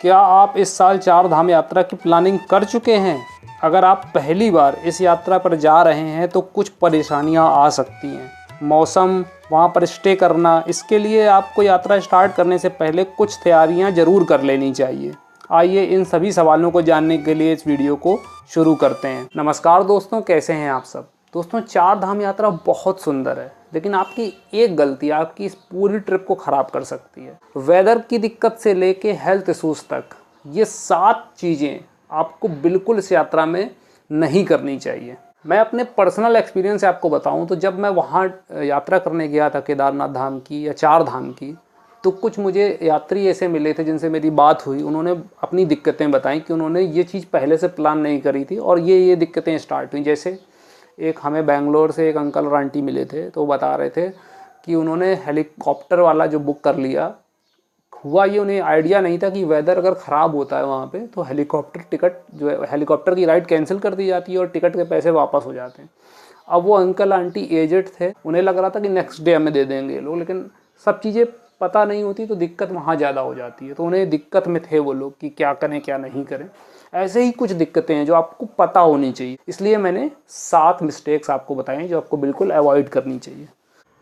क्या आप इस साल 4 धाम यात्रा की प्लानिंग कर चुके हैं? अगर आप पहली बार इस यात्रा पर जा रहे हैं तो कुछ परेशानियां आ सकती हैं। मौसम, वहां पर स्टे करना, इसके लिए आपको यात्रा स्टार्ट करने से पहले कुछ तैयारियां ज़रूर कर लेनी चाहिए। आइए इन सभी सवालों को जानने के लिए इस वीडियो को शुरू करते हैं। नमस्कार दोस्तों, कैसे हैं आप सब? दोस्तों, 4 धाम यात्रा बहुत सुंदर है, लेकिन आपकी एक गलती आपकी इस पूरी ट्रिप को ख़राब कर सकती है। वेदर की दिक्कत से लेके हेल्थ इशूज़ तक, ये 7 चीज़ें आपको बिल्कुल इस यात्रा में नहीं करनी चाहिए। मैं अपने पर्सनल एक्सपीरियंस से आपको बताऊं तो जब मैं वहाँ यात्रा करने गया था केदारनाथ धाम की या 4 धाम की, तो कुछ मुझे यात्री ऐसे मिले थे जिनसे मेरी बात हुई। उन्होंने अपनी दिक्कतें बताई कि उन्होंने ये चीज़ पहले से प्लान नहीं करी थी और ये दिक्कतें स्टार्ट हुई। जैसे एक हमें बेंगलोर से एक अंकल और आंटी मिले थे, तो वो बता रहे थे कि उन्होंने हेलीकॉप्टर वाला जो बुक कर लिया, हुआ ये उन्हें आइडिया नहीं था कि वेदर अगर ख़राब होता है वहाँ पे तो हेलीकॉप्टर टिकट जो है, हेलीकॉप्टर की राइड कैंसिल कर दी जाती है और टिकट के पैसे वापस हो जाते हैं। अब वो अंकल आंटी एजेड थे, उन्हें लग रहा था कि नेक्स्ट डे हमें दे देंगे ये लोग, लेकिन सब चीज़ें पता नहीं होती तो दिक्कत वहाँ ज़्यादा हो जाती है। तो उन्हें दिक्कत में थे वो लोग कि क्या करें क्या नहीं करें। ऐसे ही कुछ दिक्कतें हैं जो आपको पता होनी चाहिए, इसलिए मैंने 7 मिस्टेक्स आपको बताए जो आपको बिल्कुल अवॉइड करनी चाहिए।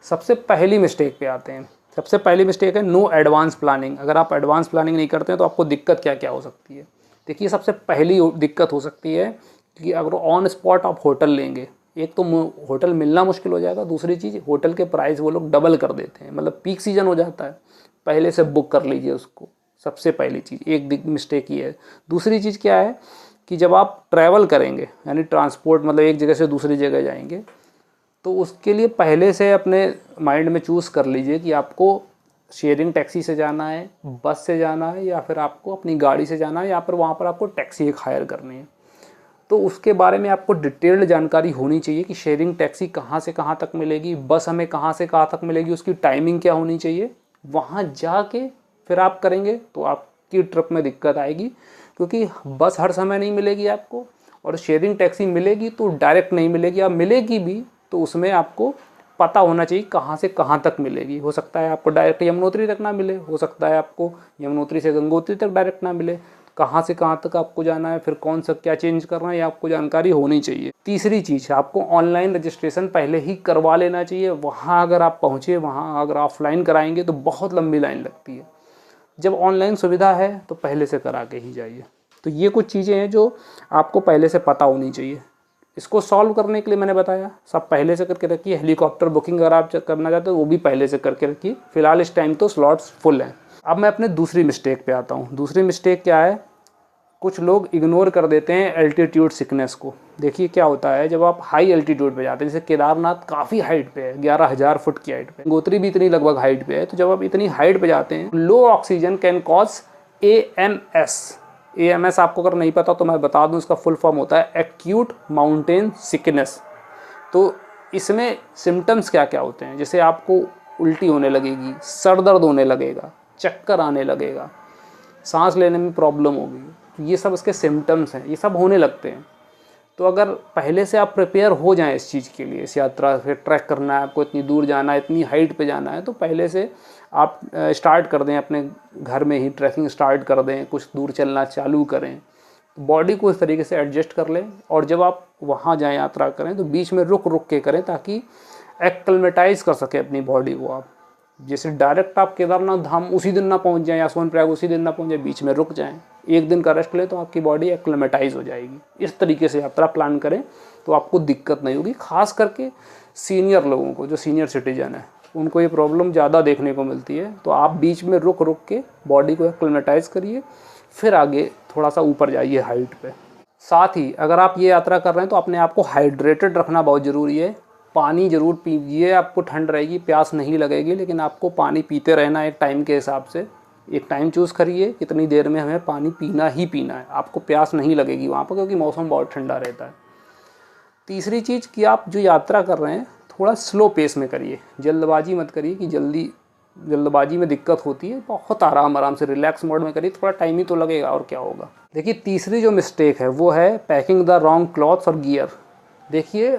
सबसे पहली मिस्टेक पे आते हैं। सबसे पहली मिस्टेक है नो एडवांस प्लानिंग। अगर आप एडवांस प्लानिंग नहीं करते हैं तो आपको दिक्कत क्या क्या हो सकती है। देखिए, सबसे पहली दिक्कत हो सकती है कि अगर ऑन स्पॉट आप होटल लेंगे, एक तो होटल मिलना मुश्किल हो जाएगा, दूसरी चीज़ होटल के प्राइस वो लोग डबल कर देते हैं। मतलब पीक सीजन हो जाता है, पहले से बुक कर लीजिए उसको। सबसे पहली चीज़, एक मिस्टेक ये है। दूसरी चीज़ क्या है कि जब आप ट्रैवल करेंगे, यानी ट्रांसपोर्ट, मतलब एक जगह से दूसरी जगह जाएंगे, तो उसके लिए पहले से अपने माइंड में चूज़ कर लीजिए कि आपको शेयरिंग टैक्सी से जाना है, बस से जाना है, या फिर आपको अपनी गाड़ी से जाना है, या फिर वहाँ पर आपको टैक्सी एक हायर करनी है। तो उसके बारे में आपको डिटेल्ड जानकारी होनी चाहिए कि शेयरिंग टैक्सी कहाँ से कहाँ तक मिलेगी, बस हमें कहाँ से कहाँ तक मिलेगी, उसकी टाइमिंग क्या होनी चाहिए। वहाँ जाके फिर आप करेंगे तो आपकी ट्रिप में दिक्कत आएगी, क्योंकि बस हर समय नहीं मिलेगी आपको, और शेयरिंग टैक्सी मिलेगी तो डायरेक्ट नहीं मिलेगी। अब मिलेगी भी तो उसमें आपको पता होना चाहिए कहाँ से कहाँ तक मिलेगी। हो सकता है आपको डायरेक्ट यमुनोत्री तक ना मिले, हो सकता है आपको यमुनोत्री से गंगोत्री तक डायरेक्ट ना मिले। कहाँ से कहाँ तक आपको जाना है, फिर कौन सा क्या चेंज करना है, ये आपको जानकारी होनी चाहिए। तीसरी चीज़, आपको ऑनलाइन रजिस्ट्रेशन पहले ही करवा लेना चाहिए। वहाँ अगर आप पहुँचे, वहाँ अगर ऑफलाइन कराएंगे तो बहुत लंबी लाइन लगती है। जब ऑनलाइन सुविधा है तो पहले से करा के ही जाइए। तो ये कुछ चीज़ें हैं जो आपको पहले से पता होनी चाहिए। इसको सॉल्व करने के लिए मैंने बताया, सब पहले से करके रखिए। हेलीकॉप्टर बुकिंग अगर आप करना चाहते हो वो भी पहले से करके रखिए। फिलहाल इस टाइम तो स्लॉट्स फुल हैं। अब मैं अपने दूसरी मिस्टेक पे आता हूँ। दूसरी मिस्टेक क्या है, कुछ लोग इग्नोर कर देते हैं एल्टीट्यूड सिकनेस को। देखिए क्या होता है, जब आप हाई एल्टीट्यूड पे जाते हैं, जैसे केदारनाथ काफ़ी हाइट पे है, 11,000 फुट की हाइट पे, गंगोत्री भी इतनी लगभग हाइट पे है, तो जब आप इतनी हाइट पे जाते हैं, low oxygen can cause AMS। AMS आपको अगर नहीं पता तो मैं बता दूं, इसका फुल फॉर्म होता है एक्यूट माउंटेन सिकनेस। तो इसमें सिम्टम्स क्या क्या होते हैं, जैसे आपको उल्टी होने लगेगी, सर दर्द होने लगेगा, चक्कर आने लगेगा, सांस लेने में प्रॉब्लम होगी। तो ये सब इसके सिम्टम्स हैं, ये सब होने लगते हैं। तो अगर पहले से आप प्रिपेयर हो जाएं इस चीज़ के लिए, इस यात्रा से ट्रैक करना है आपको, इतनी दूर जाना है, इतनी हाइट पे जाना है, तो पहले से आप स्टार्ट कर दें, अपने घर में ही ट्रैकिंग स्टार्ट कर दें, कुछ दूर चलना चालू करें, तो बॉडी को इस तरीके से एडजस्ट कर लें। और जब आप वहाँ जाएँ यात्रा करें तो बीच में रुक रुक के करें, ताकि एक्लमेटाइज कर सके अपनी बॉडी को आप। जैसे डायरेक्ट आप केदारनाथ धाम उसी दिन ना पहुंच जाएं, या सोनप्रयाग उसी दिन ना पहुंच जाएं, बीच में रुक जाएं, एक दिन का रेस्ट लें, तो आपकी बॉडी एक्लेमेटाइज हो जाएगी। इस तरीके से यात्रा प्लान करें तो आपको दिक्कत नहीं होगी। खास करके सीनियर लोगों को, जो सीनियर सिटीजन है, उनको ये प्रॉब्लम ज़्यादा देखने को मिलती है। तो आप बीच में रुक रुक के बॉडी को एक्लेमेटाइज करिए, फिर आगे थोड़ा सा ऊपर जाइए हाइट पर। साथ ही अगर आप ये यात्रा कर रहे हैं तो अपने आप को हाइड्रेटेड रखना बहुत ज़रूरी है। पानी ज़रूर पीजिए, आपको ठंड रहेगी, प्यास नहीं लगेगी, लेकिन आपको पानी पीते रहना एक टाइम के हिसाब से। एक टाइम चूज़ करिए, कितनी देर में हमें पानी पीना ही पीना है, आपको प्यास नहीं लगेगी वहाँ पर, क्योंकि मौसम बहुत ठंडा रहता है। तीसरी चीज़ कि आप जो यात्रा कर रहे हैं थोड़ा स्लो पेस में करिए, जल्दबाजी मत करिए कि जल्दबाजी में दिक्कत होती है। बहुत आराम आराम से रिलैक्स मोड में करिए, थोड़ा टाइम ही तो लगेगा और क्या होगा। देखिए, तीसरी जो मिस्टेक है वो है पैकिंग द रॉन्ग क्लॉथ्स और गियर। देखिए,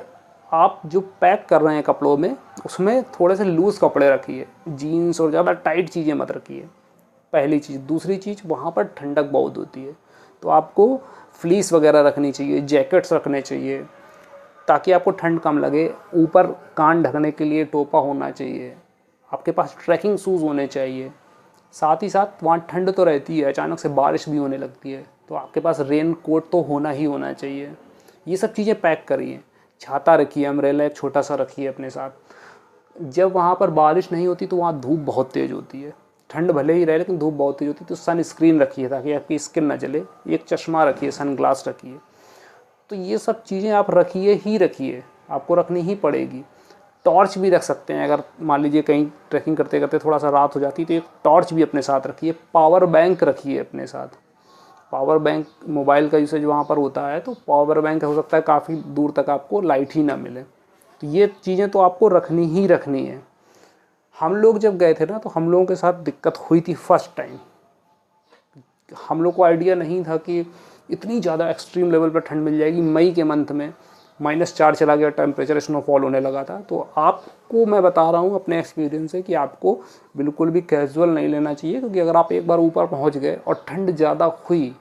आप जो पैक कर रहे हैं कपड़ों में, उसमें थोड़े से लूज़ कपड़े रखिए, जीन्स और ज़्यादा टाइट चीज़ें मत रखिए। पहली चीज़। दूसरी चीज़, वहाँ पर ठंडक बहुत होती है, तो आपको फ्लीस वगैरह रखनी चाहिए, जैकेट्स रखने चाहिए ताकि आपको ठंड कम लगे। ऊपर कान ढकने के लिए टोपा होना चाहिए, आपके पास ट्रैकिंग शूज़ होने चाहिए। साथ ही साथ वहाँ ठंड तो रहती है, अचानक से बारिश भी होने लगती है, तो आपके पास रेन कोट तो होना ही होना चाहिए। ये सब चीज़ें पैक करिए। छाता रखिए, अम्ब्रेला एक छोटा सा रखिए अपने साथ। जब वहाँ पर बारिश नहीं होती तो वहाँ धूप बहुत तेज़ होती है, ठंड भले ही रहे लेकिन धूप बहुत तेज़ होती है, तो सन स्क्रीन रखिए ताकि आपकी स्किन ना जले। एक चश्मा रखिए, सन ग्लास रखिए। तो ये सब चीज़ें आप रखिए ही रखिए, आपको रखनी ही पड़ेगी। टॉर्च भी रख सकते हैं, अगर मान लीजिए कहीं ट्रैकिंग करते करते थोड़ा सा रात हो जाती है तो एक टॉर्च भी अपने साथ रखिए। पावर बैंक रखिए अपने साथ। पावर बैंक, मोबाइल का यूसेज वहाँ पर होता है, तो पावर बैंक हो सकता है काफ़ी दूर तक आपको लाइट ही ना मिले, तो ये चीज़ें तो आपको रखनी ही रखनी है। हम लोग जब गए थे ना, तो हम लोगों के साथ दिक्कत हुई थी फर्स्ट टाइम। हम लोग को आइडिया नहीं था कि इतनी ज़्यादा एक्सट्रीम लेवल पर ठंड मिल जाएगी। मई के मंथ में -4 चला गया टेम्परेचर, स्नोफॉल होने लगा था। तो आपको मैं बता रहा हूँ अपने एक्सपीरियंस से कि आपको बिल्कुल भी कैजुअल नहीं लेना चाहिए, क्योंकि अगर आप एक बार ऊपर पहुँच गए और ठंड ज़्यादा हुई,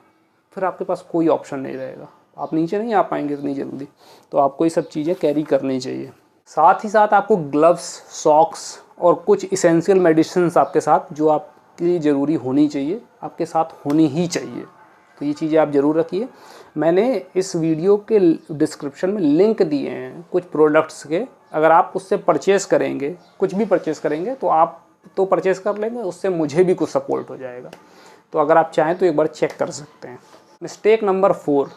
फिर आपके पास कोई ऑप्शन नहीं रहेगा, आप नीचे नहीं आ पाएंगे इतनी जल्दी। तो आपको ये सब चीज़ें कैरी करनी चाहिए। साथ ही साथ आपको ग्लव्स, सॉक्स और कुछ इसेंशियल मेडिसिन्स आपके साथ, जो आपकी ज़रूरी होनी चाहिए, आपके साथ होनी ही चाहिए। तो ये चीज़ें आप ज़रूर रखिए। मैंने इस वीडियो के डिस्क्रिप्शन में लिंक दिए हैं कुछ प्रोडक्ट्स के, अगर आप उससे परचेज़ करेंगे, कुछ भी परचेज़ करेंगे, तो आप तो परचेज़ कर लेंगे, उससे मुझे भी कुछ सपोर्ट हो जाएगा। तो अगर आप चाहें तो एक बार चेक कर सकते हैं। मिस्टेक नंबर 4,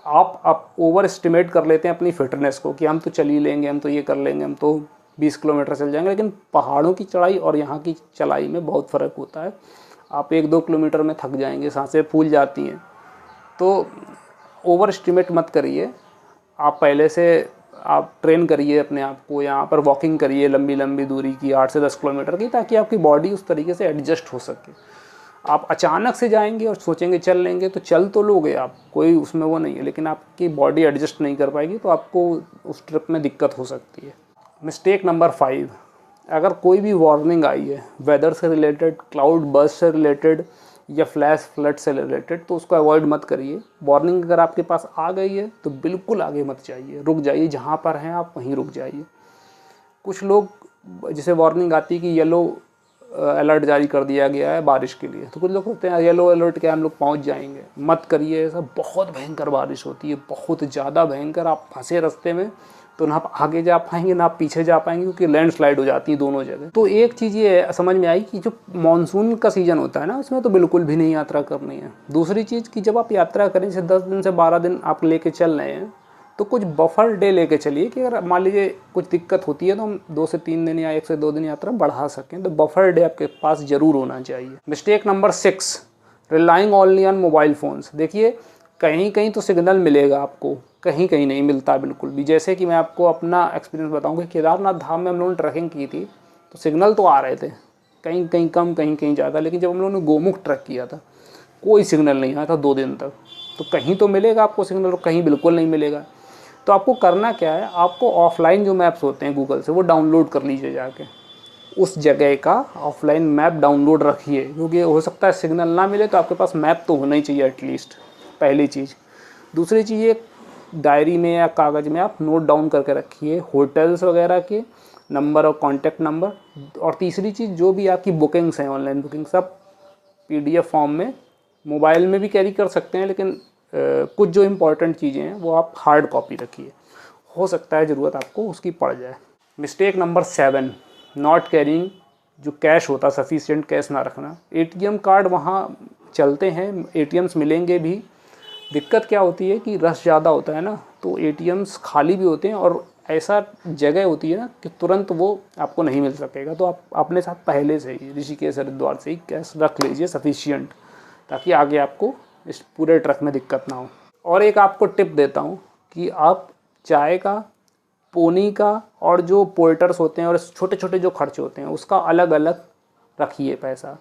आप ओवर एस्टिमेट कर लेते हैं अपनी फिटनेस को कि हम तो चल ही लेंगे, हम तो ये कर लेंगे, हम तो 20 किलोमीटर चल जाएंगे। लेकिन पहाड़ों की चढ़ाई और यहाँ की चढ़ाई में बहुत फ़र्क होता है। आप 1-2 किलोमीटर में थक जाएंगे, सांसें फूल जाती हैं। तो ओवर एस्टिमेट मत करिए। आप पहले से आप ट्रेन करिए अपने आप को, यहाँ पर वॉकिंग करिए लंबी लंबी दूरी की, 8 से 10 किलोमीटर की, ताकि आपकी बॉडी उस तरीके से एडजस्ट हो सके। आप अचानक से जाएंगे और सोचेंगे चल लेंगे, तो चल तो लोगे आप, कोई उसमें वो नहीं है, लेकिन आपकी बॉडी एडजस्ट नहीं कर पाएगी, तो आपको उस ट्रिप में दिक्कत हो सकती है। मिस्टेक नंबर 5, अगर कोई भी वार्निंग आई है वेदर से रिलेटेड, क्लाउड बर्स्ट से रिलेटेड या फ्लैश फ्लड से रिलेटेड, तो उसको अवॉइड मत करिए। वार्निंग अगर आपके पास आ गई है तो बिल्कुल आगे मत जाइए, रुक जाइए, जहाँ पर हैं आप वहीं रुक जाइए। कुछ लोग, जैसे वार्निंग आती है कि येलो अलर्ट जारी कर दिया गया है बारिश के लिए, तो कुछ लोग कहते हैं येलो अलर्ट के हम लोग पहुंच जाएंगे। मत करिए ऐसा, बहुत भयंकर बारिश होती है, बहुत ज़्यादा भयंकर। आप फंसे रास्ते में तो ना आप आगे जा पाएंगे ना आप पीछे जा पाएंगे, क्योंकि लैंडस्लाइड हो जाती है दोनों जगह। तो एक चीज़ ये समझ में आई कि जो मानसून का सीज़न होता है ना, उसमें तो बिल्कुल भी नहीं यात्रा करनी है। दूसरी चीज़ कि जब आप यात्रा करें, जैसे 10 दिन से 12 दिन आप लेके चल रहे हैं, तो कुछ बफर डे लेके चलिए कि अगर मान लीजिए कुछ दिक्कत होती है तो हम 2 से 3 दिन या 1 से 2 दिन यात्रा बढ़ा सकें, तो बफर डे आपके पास ज़रूर होना चाहिए। Mistake number 6, relying only on mobile phones. देखिए, कहीं कहीं तो सिग्नल मिलेगा आपको, कहीं कहीं नहीं मिलता बिल्कुल भी। जैसे कि मैं आपको अपना एक्सपीरियंस बताऊँ कि केदारनाथ धाम में हम लोगों ने ट्रैकिंग की थी, तो सिग्नल तो आ रहे थे, कहीं कहीं कम, कहीं कहीं ज़्यादा। लेकिन जब हम लोगों ने गोमुख ट्रैक किया था, कोई सिग्नल नहीं आया था 2 दिन तक। तो कहीं तो मिलेगा आपको सिग्नल और कहीं बिल्कुल नहीं मिलेगा। तो आपको करना क्या है, आपको ऑफलाइन जो मैप्स होते हैं गूगल से, वो डाउनलोड कर लीजिए जाके। उस जगह का ऑफलाइन मैप डाउनलोड रखिए, क्योंकि हो सकता है सिग्नल ना मिले तो आपके पास मैप तो होना ही चाहिए एटलीस्ट, पहली चीज़। दूसरी चीज़, ये डायरी में या कागज़ में आप नोट डाउन करके रखिए होटल्स वगैरह के नंबर और कॉन्टैक्ट नंबर। और तीसरी चीज़, जो भी आपकी बुकिंग्स हैं, ऑनलाइन बुकिंग, सब PDF फॉर्म में, मोबाइल में भी कैरी कर सकते हैं, लेकिन कुछ जो इम्पोर्टेंट चीज़ें हैं वो आप हार्ड कॉपी रखिए, हो सकता है ज़रूरत आपको उसकी पड़ जाए। मिस्टेक नंबर 7, नॉट कैरिंग, जो कैश होता है सफिशिएंट कैश ना रखना। ATM कार्ड वहाँ चलते हैं, ATMs मिलेंगे भी। दिक्कत क्या होती है कि रश ज़्यादा होता है ना, तो ATMs खाली भी होते हैं और ऐसा जगह होती है ना कि तुरंत वो आपको नहीं मिल सकेगा। तो आप अपने साथ पहले से ही ऋषिकेश हरिद्वार से ही कैश रख लीजिए सफिशिएंट, ताकि आगे आपको इस पूरे ट्रक में दिक्कत ना हो। और एक आपको टिप देता हूँ कि आप चाय का, पोनी का और जो पोर्टर्स होते हैं और छोटे छोटे जो खर्चे होते हैं, उसका अलग अलग रखिए पैसा।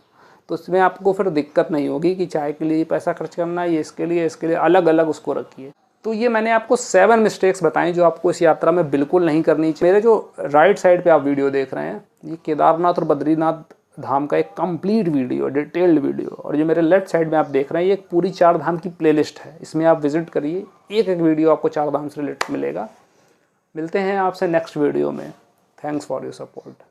तो इसमें आपको फिर दिक्कत नहीं होगी कि चाय के लिए पैसा खर्च करना है, ये इसके लिए अलग अलग उसको रखिए। तो ये मैंने आपको 7 मिस्टेक्स बताई जो आपको इस यात्रा में बिल्कुल नहीं करनी चाहिए। मेरे जो राइट साइड पे आप वीडियो देख रहे हैं, ये केदारनाथ और बद्रीनाथ धाम का एक कंप्लीट वीडियो, डिटेल्ड वीडियो। और जो मेरे लेफ्ट साइड में आप देख रहे हैं, ये एक पूरी 4 धाम की प्लेलिस्ट है। इसमें आप विजिट करिए, एक एक वीडियो आपको 4 धाम से रिलेटेड मिलेगा। मिलते हैं आपसे नेक्स्ट वीडियो में। Thanks for your support.